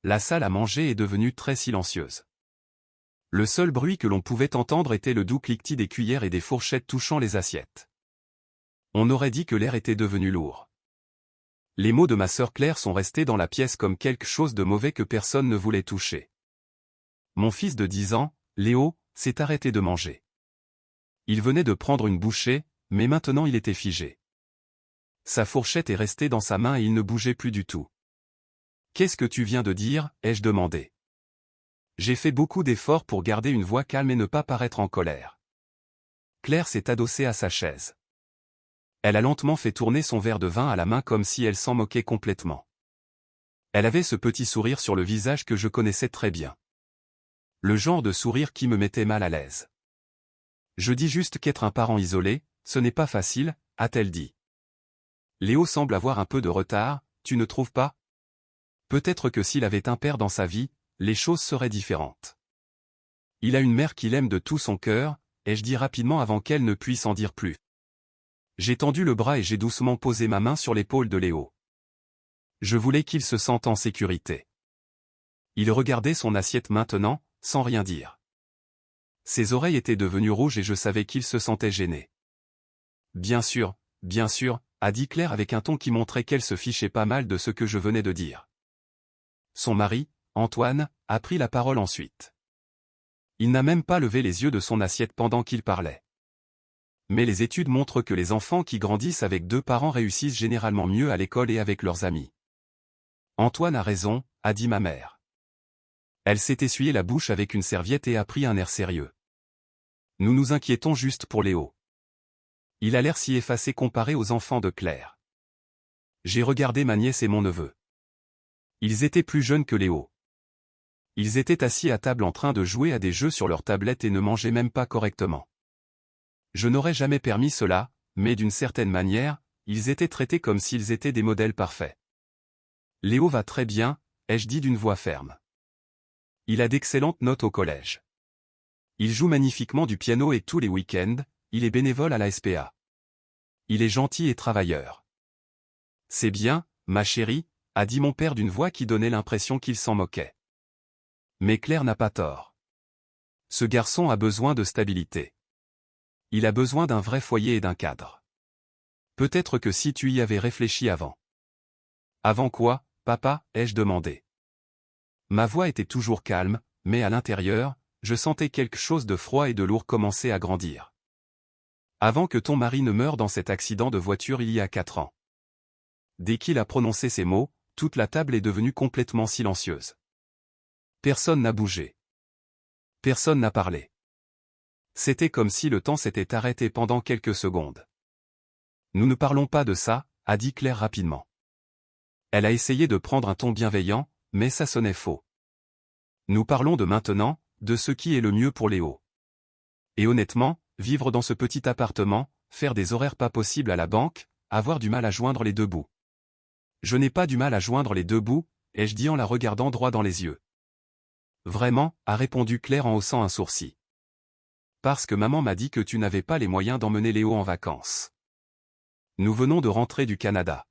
la salle à manger est devenue très silencieuse. Le seul bruit que l'on pouvait entendre était le doux cliquetis des cuillères et des fourchettes touchant les assiettes. On aurait dit que l'air était devenu lourd. Les mots de ma sœur Claire sont restés dans la pièce comme quelque chose de mauvais que personne ne voulait toucher. Mon fils de 10 ans, Léo, s'est arrêté de manger. Il venait de prendre une bouchée, mais maintenant il était figé. Sa fourchette est restée dans sa main et il ne bougeait plus du tout. « Qu'est-ce que tu viens de dire ?» ai-je demandé. J'ai fait beaucoup d'efforts pour garder une voix calme et ne pas paraître en colère. Claire s'est adossée à sa chaise. Elle a lentement fait tourner son verre de vin à la main comme si elle s'en moquait complètement. Elle avait ce petit sourire sur le visage que je connaissais très bien. Le genre de sourire qui me mettait mal à l'aise. Je dis juste qu'être un parent isolé, ce n'est pas facile, a-t-elle dit. Léo semble avoir un peu de retard, tu ne trouves pas? Peut-être que s'il avait un père dans sa vie, les choses seraient différentes. Il a une mère qu'il aime de tout son cœur, ai-je dit rapidement avant qu'elle ne puisse en dire plus. J'ai tendu le bras et j'ai doucement posé ma main sur l'épaule de Léo. Je voulais qu'il se sente en sécurité. Il regardait son assiette maintenant, sans rien dire. Ses oreilles étaient devenues rouges et je savais qu'il se sentait gêné. Bien sûr, a dit Claire avec un ton qui montrait qu'elle se fichait pas mal de ce que je venais de dire. Son mari, Antoine, a pris la parole ensuite. Il n'a même pas levé les yeux de son assiette pendant qu'il parlait. Mais les études montrent que les enfants qui grandissent avec 2 parents réussissent généralement mieux à l'école et avec leurs amis. Antoine a raison, a dit ma mère. Elle s'est essuyé la bouche avec une serviette et a pris un air sérieux. Nous nous inquiétons juste pour Léo. Il a l'air si effacé comparé aux enfants de Claire. J'ai regardé ma nièce et mon neveu. Ils étaient plus jeunes que Léo. Ils étaient assis à table en train de jouer à des jeux sur leur tablette et ne mangeaient même pas correctement. Je n'aurais jamais permis cela, mais d'une certaine manière, ils étaient traités comme s'ils étaient des modèles parfaits. Léo va très bien, ai-je dit d'une voix ferme. Il a d'excellentes notes au collège. Il joue magnifiquement du piano et tous les week-ends, il est bénévole à la SPA. Il est gentil et travailleur. C'est bien, ma chérie, a dit mon père d'une voix qui donnait l'impression qu'il s'en moquait. Mais Claire n'a pas tort. Ce garçon a besoin de stabilité. Il a besoin d'un vrai foyer et d'un cadre. Peut-être que si tu y avais réfléchi avant. Avant quoi, papa, ai-je demandé. Ma voix était toujours calme, mais à l'intérieur, je sentais quelque chose de froid et de lourd commencer à grandir. Avant que ton mari ne meure dans cet accident de voiture il y a 4 ans. Dès qu'il a prononcé ces mots, toute la table est devenue complètement silencieuse. Personne n'a bougé. Personne n'a parlé. C'était comme si le temps s'était arrêté pendant quelques secondes. Nous ne parlons pas de ça, a dit Claire rapidement. Elle a essayé de prendre un ton bienveillant, mais ça sonnait faux. Nous parlons de maintenant, de ce qui est le mieux pour Léo. Et honnêtement, vivre dans ce petit appartement, faire des horaires pas possibles à la banque, avoir du mal à joindre les 2 bouts. Je n'ai pas du mal à joindre les 2 bouts, ai-je dit en la regardant droit dans les yeux. Vraiment, a répondu Claire en haussant un sourcil. Parce que maman m'a dit que tu n'avais pas les moyens d'emmener Léo en vacances. Nous venons de rentrer du Canada.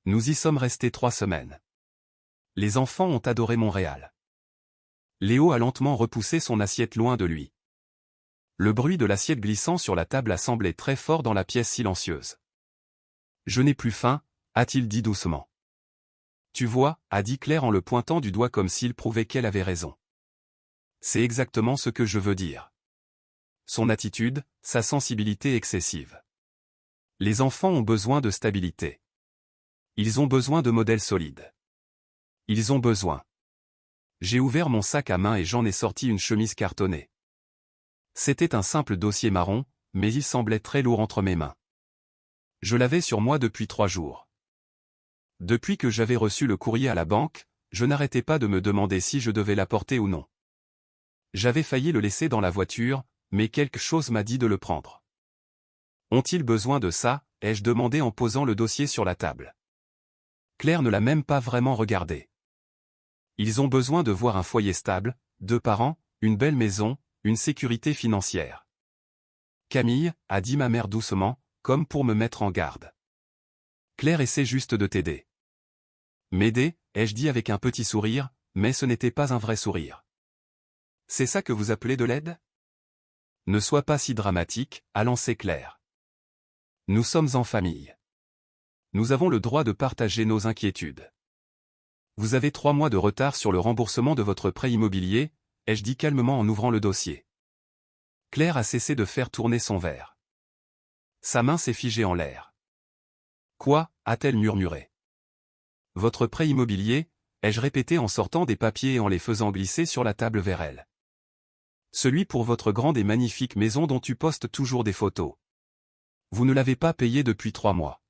Nous y sommes restés 3 semaines. Les enfants ont adoré Montréal. Léo a lentement repoussé son assiette loin de lui. Le bruit de l'assiette glissant sur la table a semblé très fort dans la pièce silencieuse. Je n'ai plus faim, a-t-il dit doucement. Tu vois, a dit Claire en le pointant du doigt comme s'il prouvait qu'elle avait raison. C'est exactement ce que je veux dire. Son attitude, sa sensibilité excessive. Les enfants ont besoin de stabilité. Ils ont besoin de modèles solides. Ils ont besoin. J'ai ouvert mon sac à main et j'en ai sorti une chemise cartonnée. C'était un simple dossier marron, mais il semblait très lourd entre mes mains. Je l'avais sur moi depuis 3 jours. Depuis que j'avais reçu le courrier à la banque, je n'arrêtais pas de me demander si je devais l'apporter ou non. J'avais failli le laisser dans la voiture, mais quelque chose m'a dit de le prendre. Ont-ils besoin de ça, ai-je demandé en posant le dossier sur la table. Claire ne l'a même pas vraiment regardé. Ils ont besoin de voir un foyer stable, 2 parents, une belle maison, une sécurité financière. Camille, a dit ma mère doucement, comme pour me mettre en garde. Claire essaie juste de t'aider. M'aider, ai-je dit avec un petit sourire, mais ce n'était pas un vrai sourire. C'est ça que vous appelez de l'aide? Ne sois pas si dramatique, a lancé Claire. Nous sommes en famille. Nous avons le droit de partager nos inquiétudes. Vous avez 3 mois de retard sur le remboursement de votre prêt immobilier, ai-je dit calmement en ouvrant le dossier. Claire a cessé de faire tourner son verre. Sa main s'est figée en l'air. Quoi, a-t-elle murmuré. Votre prêt immobilier, ai-je répété en sortant des papiers et en les faisant glisser sur la table vers elle. Celui pour votre grande et magnifique maison dont tu postes toujours des photos. Vous ne l'avez pas payé depuis 3 mois.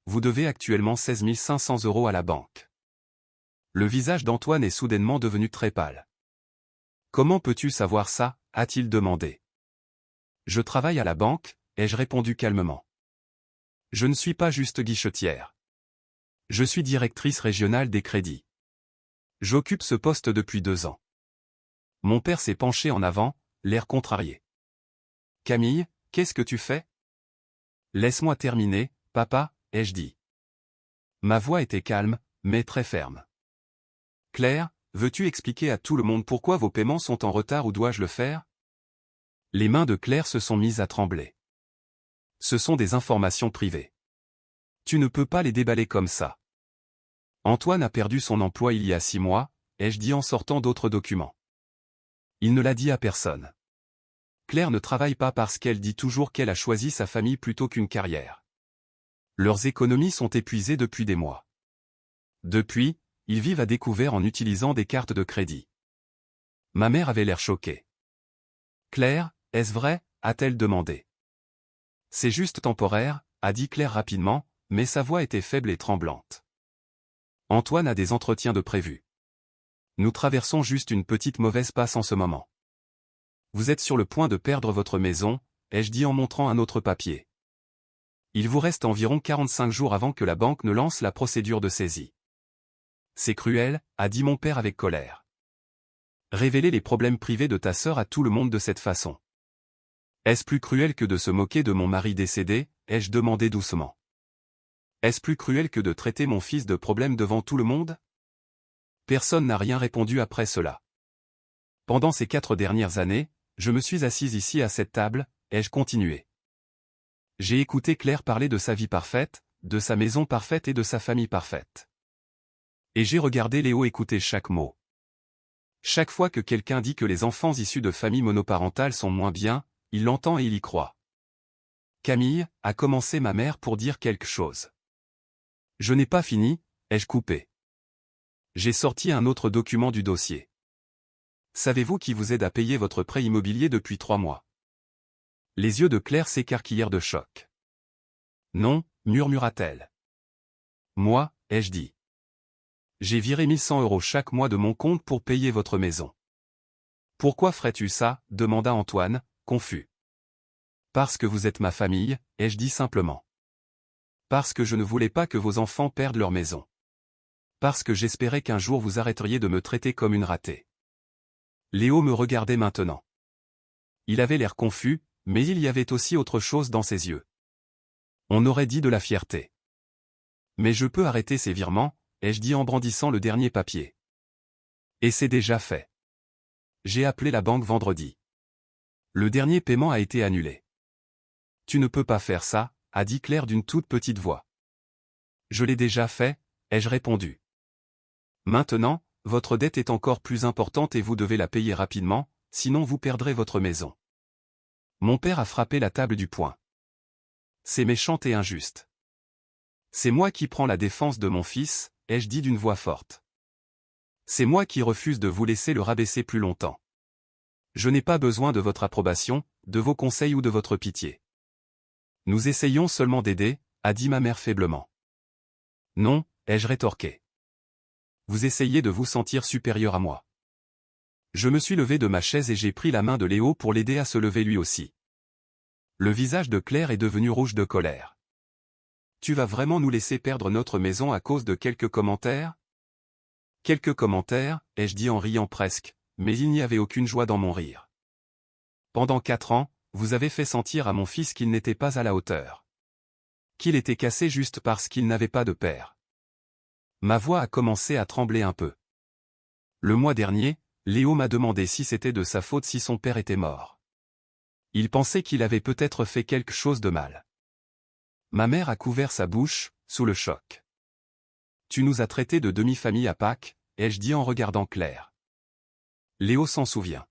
Vous devez actuellement 16 500 € à la banque. Le visage d'Antoine est soudainement devenu très pâle. Comment peux-tu savoir ça, a-t-il demandé. Je travaille à la banque, ai-je répondu calmement. Je ne suis pas juste guichetière. Je suis directrice régionale des crédits. J'occupe ce poste depuis 2 ans. Mon père s'est penché en avant, l'air contrarié. Camille, qu'est-ce que tu fais? Laisse-moi terminer, papa, ai-je dit. Ma voix était calme, mais très ferme. Claire, veux-tu expliquer à tout le monde pourquoi vos paiements sont en retard ou dois-je le faire? Les mains de Claire se sont mises à trembler. Ce sont des informations privées. Tu ne peux pas les déballer comme ça. Antoine a perdu son emploi il y a 6 mois, ai-je dit en sortant d'autres documents. Il ne l'a dit à personne. Claire ne travaille pas parce qu'elle dit toujours qu'elle a choisi sa famille plutôt qu'une carrière. Leurs économies sont épuisées depuis des mois. Depuis, ils vivent à découvert en utilisant des cartes de crédit. Ma mère avait l'air choquée. Claire, est-ce vrai, a-t-elle demandé. C'est juste temporaire, a dit Claire rapidement, mais sa voix était faible et tremblante. Antoine a des entretiens de prévus. Nous traversons juste une petite mauvaise passe en ce moment. Vous êtes sur le point de perdre votre maison, ai-je dit en montrant un autre papier. Il vous reste environ 45 jours avant que la banque ne lance la procédure de saisie. C'est cruel, a dit mon père avec colère. Révéler les problèmes privés de ta sœur à tout le monde de cette façon. Est-ce plus cruel que de se moquer de mon mari décédé, ai-je demandé doucement. Est-ce plus cruel que de traiter mon fils de problème devant tout le monde? Personne n'a rien répondu après cela. Pendant ces 4 dernières années, je me suis assise ici à cette table, ai-je continué. J'ai écouté Claire parler de sa vie parfaite, de sa maison parfaite et de sa famille parfaite. Et j'ai regardé Léo écouter chaque mot. Chaque fois que quelqu'un dit que les enfants issus de familles monoparentales sont moins bien, il l'entend et il y croit. Camille, a commencé ma mère pour dire quelque chose. Je n'ai pas fini, ai-je coupé. J'ai sorti un autre document du dossier. Savez-vous qui vous aide à payer votre prêt immobilier depuis 3 mois? Les yeux de Claire s'écarquillèrent de choc. Non, murmura-t-elle. Moi, ai-je dit. J'ai viré 1100 € chaque mois de mon compte pour payer votre maison. Pourquoi ferais-tu ça? Demanda Antoine, confus. Parce que vous êtes ma famille, ai-je dit simplement. Parce que je ne voulais pas que vos enfants perdent leur maison. Parce que j'espérais qu'un jour vous arrêteriez de me traiter comme une ratée. Léo me regardait maintenant. Il avait l'air confus, mais il y avait aussi autre chose dans ses yeux. On aurait dit de la fierté. Mais je peux arrêter ces virements, ai-je dit en brandissant le dernier papier. Et c'est déjà fait. J'ai appelé la banque vendredi. Le dernier paiement a été annulé. Tu ne peux pas faire ça, a dit Claire d'une toute petite voix. Je l'ai déjà fait, ai-je répondu. Maintenant, votre dette est encore plus importante et vous devez la payer rapidement, sinon vous perdrez votre maison. Mon père a frappé la table du poing. C'est méchant et injuste. C'est moi qui prends la défense de mon fils, ai-je dit d'une voix forte. C'est moi qui refuse de vous laisser le rabaisser plus longtemps. Je n'ai pas besoin de votre approbation, de vos conseils ou de votre pitié. Nous essayons seulement d'aider, a dit ma mère faiblement. Non, ai-je rétorqué. Vous essayez de vous sentir supérieur à moi. Je me suis levé de ma chaise et j'ai pris la main de Léo pour l'aider à se lever lui aussi. Le visage de Claire est devenu rouge de colère. Tu vas vraiment nous laisser perdre notre maison à cause de quelques commentaires? Quelques commentaires, ai-je dit en riant presque, mais il n'y avait aucune joie dans mon rire. Pendant 4 ans, vous avez fait sentir à mon fils qu'il n'était pas à la hauteur. Qu'il était cassé juste parce qu'il n'avait pas de père. Ma voix a commencé à trembler un peu. Le mois dernier, Léo m'a demandé si c'était de sa faute si son père était mort. Il pensait qu'il avait peut-être fait quelque chose de mal. Ma mère a couvert sa bouche, sous le choc. Tu nous as traités de demi-famille à Pâques, ai-je dit en regardant Claire. Léo s'en souvient.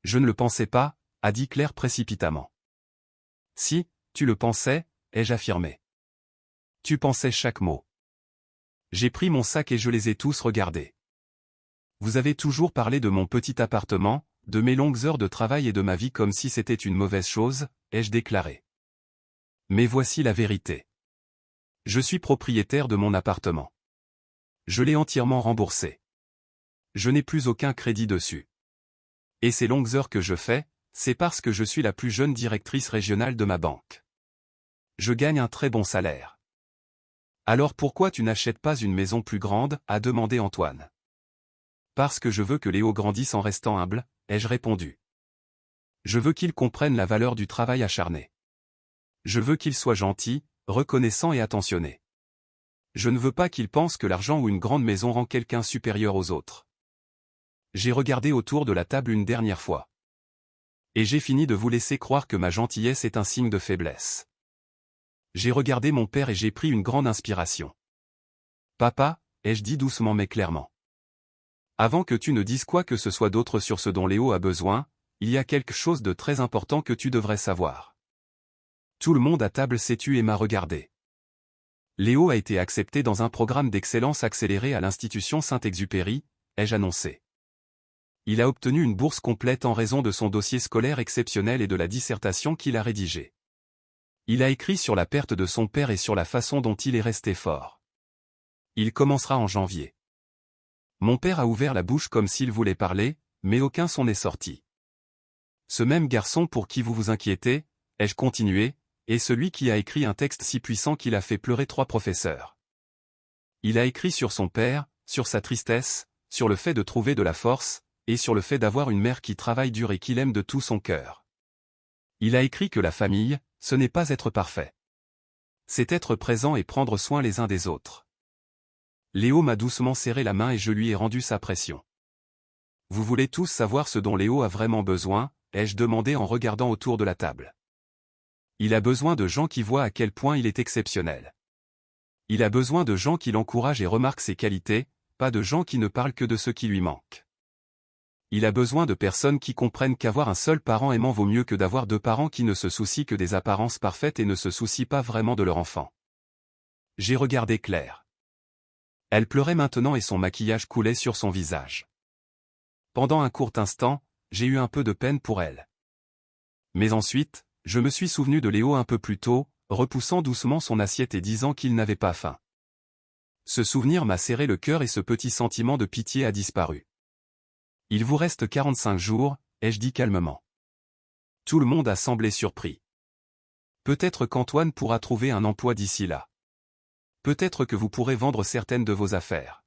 Je ne le pensais pas, a dit Claire précipitamment. Si, tu le pensais, ai-je affirmé. Tu pensais chaque mot. J'ai pris mon sac et je les ai tous regardés. Vous avez toujours parlé de mon petit appartement, de mes longues heures de travail et de ma vie comme si c'était une mauvaise chose, ai-je déclaré. Mais voici la vérité. Je suis propriétaire de mon appartement. Je l'ai entièrement remboursé. Je n'ai plus aucun crédit dessus. Et ces longues heures que je fais, c'est parce que je suis la plus jeune directrice régionale de ma banque. Je gagne un très bon salaire. Alors pourquoi tu n'achètes pas une maison plus grande, a demandé Antoine. Parce que je veux que Léo grandisse en restant humble, ai-je répondu. Je veux qu'il comprenne la valeur du travail acharné. Je veux qu'il soit gentil, reconnaissant et attentionné. Je ne veux pas qu'il pense que l'argent ou une grande maison rend quelqu'un supérieur aux autres. J'ai regardé autour de la table une dernière fois. Et j'ai fini de vous laisser croire que ma gentillesse est un signe de faiblesse. J'ai regardé mon père et j'ai pris une grande inspiration. Papa, ai-je dit doucement mais clairement. Avant que tu ne dises quoi que ce soit d'autre sur ce dont Léo a besoin, il y a quelque chose de très important que tu devrais savoir. Tout le monde à table s'est tu et m'a regardé. Léo a été accepté dans un programme d'excellence accéléré à l'Institution Saint-Exupéry, ai-je annoncé. Il a obtenu une bourse complète en raison de son dossier scolaire exceptionnel et de la dissertation qu'il a rédigée. Il a écrit sur la perte de son père et sur la façon dont il est resté fort. Il commencera en janvier. Mon père a ouvert la bouche comme s'il voulait parler, mais aucun son n'est sorti. Ce même garçon pour qui vous vous inquiétez, ai-je continué, est celui qui a écrit un texte si puissant qu'il a fait pleurer 3 professeurs. Il a écrit sur son père, sur sa tristesse, sur le fait de trouver de la force, et sur le fait d'avoir une mère qui travaille dur et qu'il aime de tout son cœur. Il a écrit que la famille, ce n'est pas être parfait. C'est être présent et prendre soin les uns des autres. Léo m'a doucement serré la main et je lui ai rendu sa pression. Vous voulez tous savoir ce dont Léo a vraiment besoin, ai-je demandé en regardant autour de la table. Il a besoin de gens qui voient à quel point il est exceptionnel. Il a besoin de gens qui l'encouragent et remarquent ses qualités, pas de gens qui ne parlent que de ce qui lui manque. Il a besoin de personnes qui comprennent qu'avoir un seul parent aimant vaut mieux que d'avoir 2 parents qui ne se soucient que des apparences parfaites et ne se soucient pas vraiment de leur enfant. J'ai regardé Claire. Elle pleurait maintenant et son maquillage coulait sur son visage. Pendant un court instant, j'ai eu un peu de peine pour elle. Mais ensuite, je me suis souvenu de Léo un peu plus tôt, repoussant doucement son assiette et disant qu'il n'avait pas faim. Ce souvenir m'a serré le cœur et ce petit sentiment de pitié a disparu. Il vous reste 45 jours, ai-je dit calmement. Tout le monde a semblé surpris. Peut-être qu'Antoine pourra trouver un emploi d'ici là. Peut-être que vous pourrez vendre certaines de vos affaires.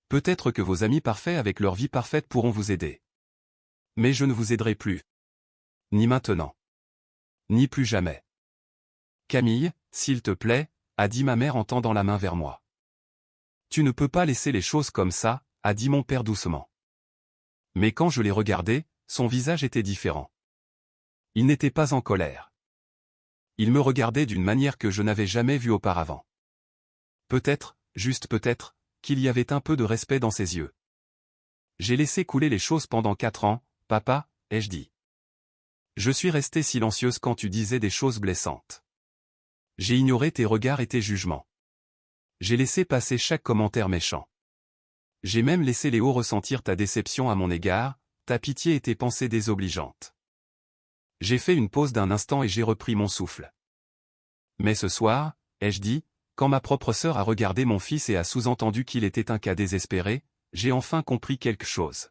Peut-être que vos amis parfaits avec leur vie parfaite pourront vous aider. Mais je ne vous aiderai plus. Ni maintenant. Ni plus jamais. Camille, s'il te plaît, a dit ma mère en tendant la main vers moi. Tu ne peux pas laisser les choses comme ça, a dit mon père doucement. Mais quand je l'ai regardé, son visage était différent. Il n'était pas en colère. Il me regardait d'une manière que je n'avais jamais vue auparavant. Peut-être, juste peut-être, qu'il y avait un peu de respect dans ses yeux. J'ai laissé couler les choses pendant 4 ans, papa, ai-je dit. Je suis restée silencieuse quand tu disais des choses blessantes. J'ai ignoré tes regards et tes jugements. J'ai laissé passer chaque commentaire méchant. J'ai même laissé Léo ressentir ta déception à mon égard, ta pitié et tes pensées désobligeantes. J'ai fait une pause d'un instant et j'ai repris mon souffle. Mais ce soir, ai-je dit, quand ma propre sœur a regardé mon fils et a sous-entendu qu'il était un cas désespéré, j'ai enfin compris quelque chose.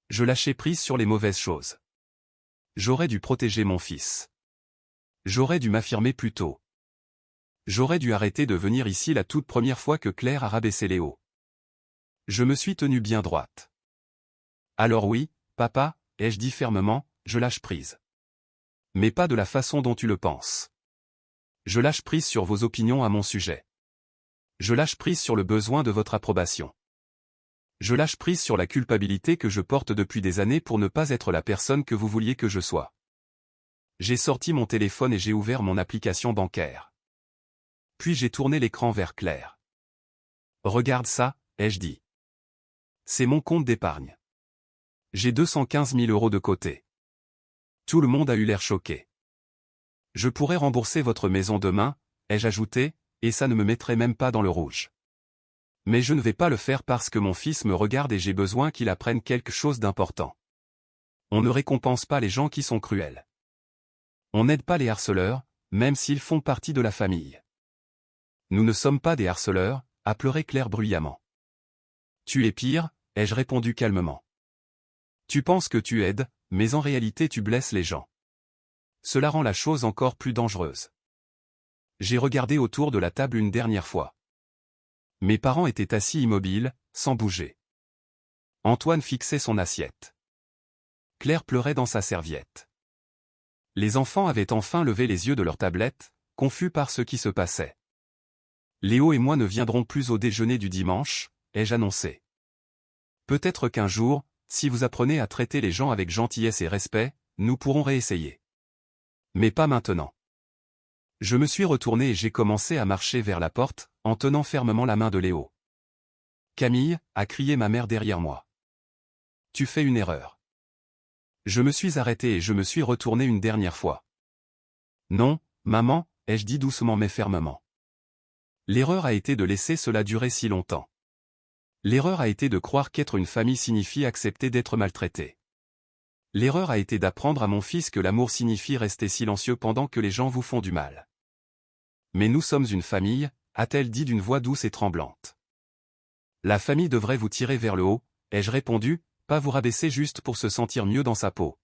Je lâchais prise sur les mauvaises choses. J'aurais dû protéger mon fils. J'aurais dû m'affirmer plus tôt. J'aurais dû arrêter de venir ici la toute première fois que Claire a rabaissé Léo. Je me suis tenue bien droite. Alors oui, papa, ai-je dit fermement, je lâche prise. Mais pas de la façon dont tu le penses. Je lâche prise sur vos opinions à mon sujet. Je lâche prise sur le besoin de votre approbation. Je lâche prise sur la culpabilité que je porte depuis des années pour ne pas être la personne que vous vouliez que je sois. J'ai sorti mon téléphone et j'ai ouvert mon application bancaire. Puis j'ai tourné l'écran vers Claire. Regarde ça, ai-je dit. C'est mon compte d'épargne. J'ai 215 000 € de côté. Tout le monde a eu l'air choqué. Je pourrais rembourser votre maison demain, ai-je ajouté, et ça ne me mettrait même pas dans le rouge. Mais je ne vais pas le faire parce que mon fils me regarde et j'ai besoin qu'il apprenne quelque chose d'important. On ne récompense pas les gens qui sont cruels. On n'aide pas les harceleurs, même s'ils font partie de la famille. Nous ne sommes pas des harceleurs, a pleuré Claire bruyamment. Tu es pire, ai-je répondu calmement. Tu penses que tu aides, mais en réalité tu blesses les gens. Cela rend la chose encore plus dangereuse. J'ai regardé autour de la table une dernière fois. Mes parents étaient assis immobiles, sans bouger. Antoine fixait son assiette. Claire pleurait dans sa serviette. Les enfants avaient enfin levé les yeux de leur tablette, confus par ce qui se passait. Léo et moi ne viendrons plus au déjeuner du dimanche, ai-je annoncé. Peut-être qu'un jour, si vous apprenez à traiter les gens avec gentillesse et respect, nous pourrons réessayer. Mais pas maintenant. Je me suis retourné et j'ai commencé à marcher vers la porte, en tenant fermement la main de Léo. Camille, a crié ma mère derrière moi. Tu fais une erreur. Je me suis arrêté et je me suis retourné une dernière fois. Non, maman, ai-je dit doucement mais fermement. L'erreur a été de laisser cela durer si longtemps. L'erreur a été de croire qu'être une famille signifie accepter d'être maltraité. L'erreur a été d'apprendre à mon fils que l'amour signifie rester silencieux pendant que les gens vous font du mal. Mais nous sommes une famille, a-t-elle dit d'une voix douce et tremblante. La famille devrait vous tirer vers le haut, ai-je répondu, pas vous rabaisser juste pour se sentir mieux dans sa peau.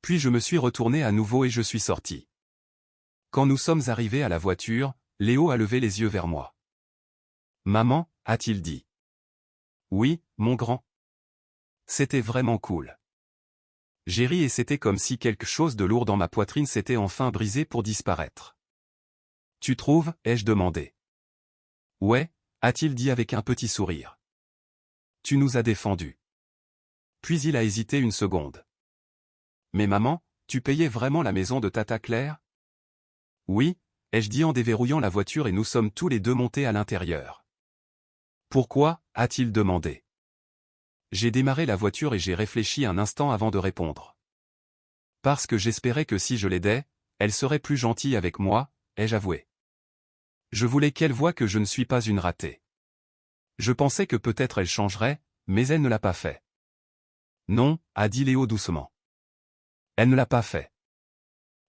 Puis je me suis retourné à nouveau et je suis sorti. Quand nous sommes arrivés à la voiture, Léo a levé les yeux vers moi. Maman, a-t-il dit. Oui, mon grand. C'était vraiment cool. J'ai ri et c'était comme si quelque chose de lourd dans ma poitrine s'était enfin brisé pour disparaître. Tu trouves, ai-je demandé. Ouais, a-t-il dit avec un petit sourire. Tu nous as défendus. Puis il a hésité une seconde. Mais maman, tu payais vraiment la maison de Tata Claire? Oui, ai-je dit en déverrouillant la voiture et nous sommes tous les deux montés à l'intérieur. Pourquoi, a-t-il demandé. J'ai démarré la voiture et j'ai réfléchi un instant avant de répondre. Parce que j'espérais que si je l'aidais, elle serait plus gentille avec moi, ai-je avoué. Je voulais qu'elle voie que je ne suis pas une ratée. Je pensais que peut-être elle changerait, mais elle ne l'a pas fait. Non, a dit Léo doucement. Elle ne l'a pas fait.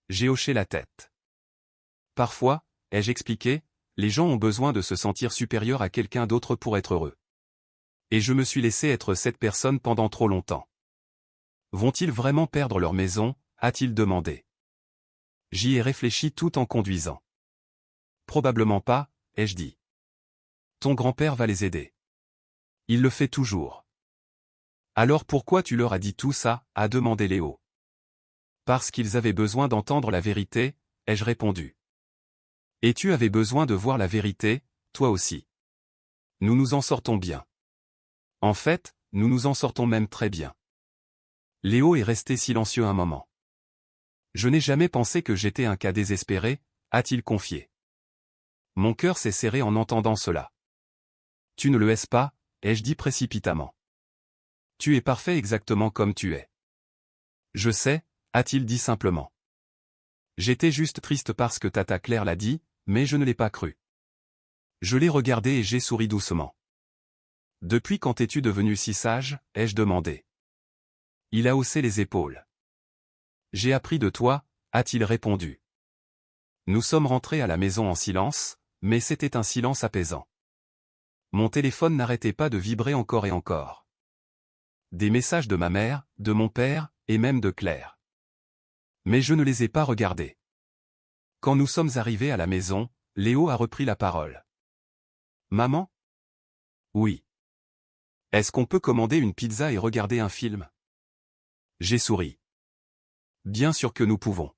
J'ai hoché la tête. Parfois, ai-je expliqué, les gens ont besoin de se sentir supérieurs à quelqu'un d'autre pour être heureux. Et je me suis laissé être cette personne pendant trop longtemps. Vont-ils vraiment perdre leur maison, a-t-il demandé. J'y ai réfléchi tout en conduisant. Probablement pas, ai-je dit. Ton grand-père va les aider. Il le fait toujours. Alors pourquoi tu leur as dit tout ça, a demandé Léo. Parce qu'ils avaient besoin d'entendre la vérité, ai-je répondu. Et tu avais besoin de voir la vérité, toi aussi. Nous nous en sortons bien. En fait, nous nous en sortons même très bien. Léo est resté silencieux un moment. Je n'ai jamais pensé que j'étais un cas désespéré, a-t-il confié. Mon cœur s'est serré en entendant cela. Tu ne le es pas, ai-je dit précipitamment. Tu es parfait exactement comme tu es. Je sais, a-t-il dit simplement. J'étais juste triste parce que Tata Claire l'a dit, mais je ne l'ai pas cru. Je l'ai regardé et j'ai souri doucement. Depuis quand es-tu devenu si sage, ai-je demandé. Il a haussé les épaules. J'ai appris de toi, a-t-il répondu. Nous sommes rentrés à la maison en silence, mais c'était un silence apaisant. Mon téléphone n'arrêtait pas de vibrer encore et encore. Des messages de ma mère, de mon père, et même de Claire. Mais je ne les ai pas regardés. Quand nous sommes arrivés à la maison, Léo a repris la parole. Maman? Oui. Est-ce qu'on peut commander une pizza et regarder un film? J'ai souri. Bien sûr que nous pouvons.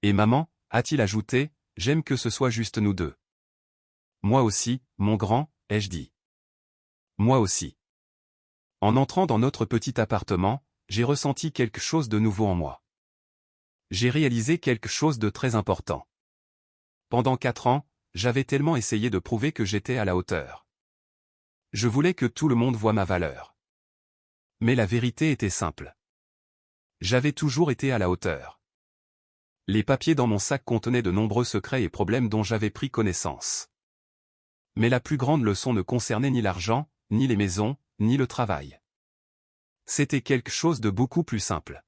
Et maman, a-t-il ajouté, j'aime que ce soit juste nous deux. Moi aussi, mon grand, ai-je dit. Moi aussi. En entrant dans notre petit appartement, j'ai ressenti quelque chose de nouveau en moi. J'ai réalisé quelque chose de très important. Pendant 4 ans, j'avais tellement essayé de prouver que j'étais à la hauteur. Je voulais que tout le monde voie ma valeur. Mais la vérité était simple. J'avais toujours été à la hauteur. Les papiers dans mon sac contenaient de nombreux secrets et problèmes dont j'avais pris connaissance. Mais la plus grande leçon ne concernait ni l'argent, ni les maisons, ni le travail. C'était quelque chose de beaucoup plus simple.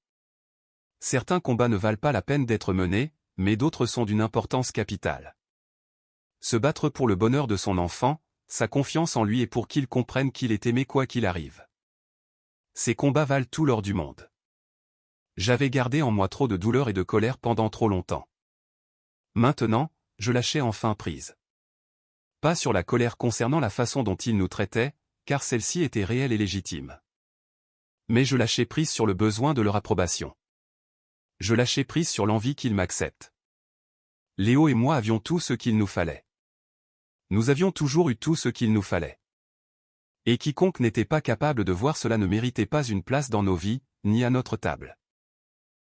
Certains combats ne valent pas la peine d'être menés, mais d'autres sont d'une importance capitale. Se battre pour le bonheur de son enfant, sa confiance en lui et pour qu'il comprenne qu'il est aimé quoi qu'il arrive. Ces combats valent tout l'or du monde. J'avais gardé en moi trop de douleur et de colère pendant trop longtemps. Maintenant, je lâchais enfin prise. Pas sur la colère concernant la façon dont il nous traitait, car celle-ci était réelle et légitime. Mais je lâchais prise sur le besoin de leur approbation. Je lâchais prise sur l'envie qu'ils m'acceptent. Léo et moi avions tout ce qu'il nous fallait. Nous avions toujours eu tout ce qu'il nous fallait. Et quiconque n'était pas capable de voir cela ne méritait pas une place dans nos vies, ni à notre table.